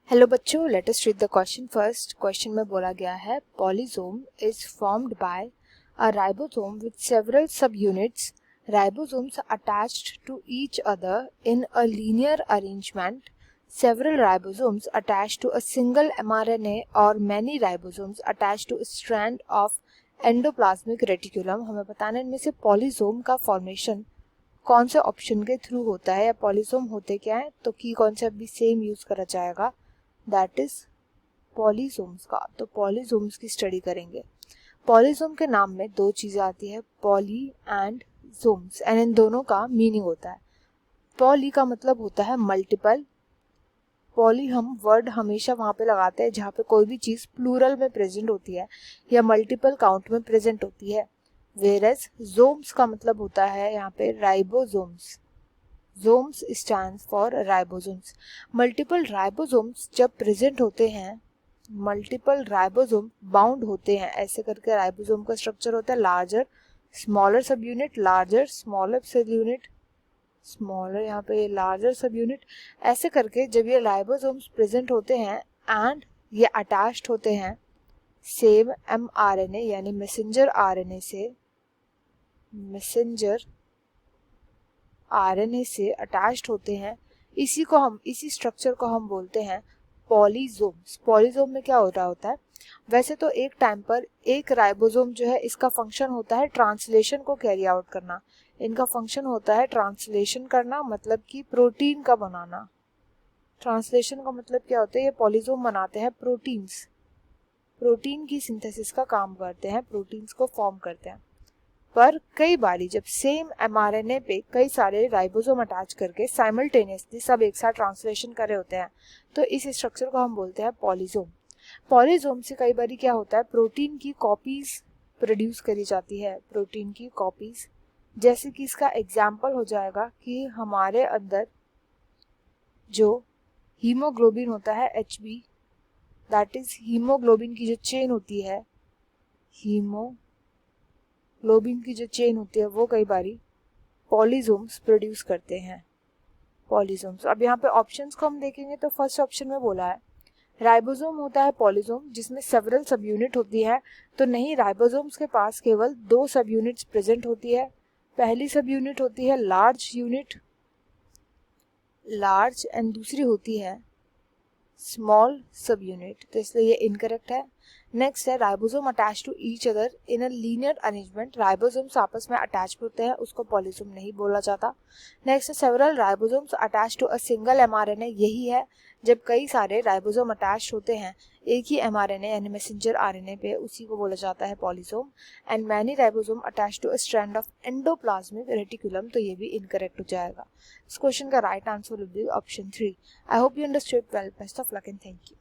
Hello बच्चों, let us read the question first. Question में बोला गया है polysome is formed by a ribosome with several subunits. Ribosomes attached to each other in a linear arrangement. Several ribosomes attached to a single mRNA or many ribosomes attached to a strand of endoplasmic reticulum। हमें बताना है इनमें से polysome का formation कौन से option के through होता है या पॉलीसोम होते क्या है। तो की कॉन्सेप्ट भी सेम यूज करा जाएगा, दैट इज पॉलीसोम्स का। तो पॉलीसोम्स की स्टडी करेंगे। पॉलीसोम के नाम में दो चीजें आती है, पॉली एंड सोम्स, एंड इन दोनों का मीनिंग होता है। पॉली का मतलब होता है मल्टीपल। पॉली हम वर्ड हमेशा वहां पे लगाते हैं जहाँ पे कोई भी चीज प्लूरल में प्रेजेंट होती है या मल्टीपल काउंट में प्रेजेंट होती है। वेरएज जोम्स का मतलब होता है यहाँ पे ribosomes. Somes stands for ribosomes. Multiple ribosomes जब प्रेजेंट होते हैं, मल्टीपल राइबोसोम बाउंड होते हैं, ऐसे करके राइबोसोम का स्ट्रक्चर होता है लार्जर स्मॉलर सब यूनिट, लार्जर स्मॉलर सब यूनिट, स्मॉलर यहाँ पे लार्जर सब यूनिट। ऐसे करके जब ये राइबोसोम्स प्रेजेंट होते हैं एंड ये अटैच्ड होते हैं सेम mRNA यानी मैसेंजर आरएनए से, मैसेंजर आरएनए से अटैच्ड होते हैं, इसी स्ट्रक्चर को हम बोलते हैं पॉलीसोम्स। पॉलीसोम में क्या हो रहा होता है, वैसे तो एक टाइम पर एक राइबोसोम जो है इसका फंक्शन होता है ट्रांसलेशन को कैरी आउट करना। इनका फंक्शन होता है ट्रांसलेशन करना, मतलब कि प्रोटीन का बनाना। ट्रांसलेशन का मतलब क्या होता है, ये पॉलीसोम बनाते हैं प्रोटीन्स, प्रोटीन की सिंथेसिस का काम करते हैं, प्रोटीन्स को फॉर्म करते हैं। पर कई बारी जब सेम mRNA पे कई सारे राइबोसोम अटैच करके साइमल्टेनियसली सब एक साथ ट्रांसलेशन कर रहे होते हैं, तो इस स्ट्रक्चर को हम बोलते हैं पॉलीसोम। पॉलीसोम से कई बारी क्या होता है, प्रोटीन की कॉपीज प्रोड्यूस करी जाती है, प्रोटीन की कॉपीज। जैसे कि इसका एग्जाम्पल हो जाएगा कि हमारे अंदर जो हीमोग्लोबिन होता है HB, दैट इज हीमोग्लोबिन की जो चेन होती है, हीमोग्लोबिन की जो चेन होती है वो कई बारी पॉलीसोम्स प्रोड्यूस करते हैं, पॉलीसोम्स। अब यहाँ पे ऑप्शंस को हम देखेंगे तो फर्स्ट ऑप्शन में बोला है राइबोसोम होता है पॉलीसोम जिसमें सेवरल सब यूनिट होती है। तो नहीं, राइबोसोम्स के पास केवल दो सब यूनिट्स प्रेजेंट होती है। पहली सब यूनिट होती है लार्ज यूनिट, लार्ज, एंड दूसरी होती है स्मॉल सब यूनिट, तो इसलिए ये इनकरेक्ट है। नेक्स्ट है ribosome attach to each other in a linear arrangement. Ribosomes आपस में अटैच होते हैं, उसको पॉलीसोम नहीं बोला जाता। नेक्स्ट है several ribosomes attach to a single mRNA। यही है जब कई सारे राइबोसोम अटैच होते हैं एक ही mRNA यानी मैसेंजर आरएनए पे, उसी को बोला जाता है polysome. And many ribosome attach to a strand of endoplasmic reticulum, तो ये भी इनकरेक्ट हो जाएगा। इस क्वेश्चन का right answer will be option 3। I hope you understood well. Best of luck and thank you.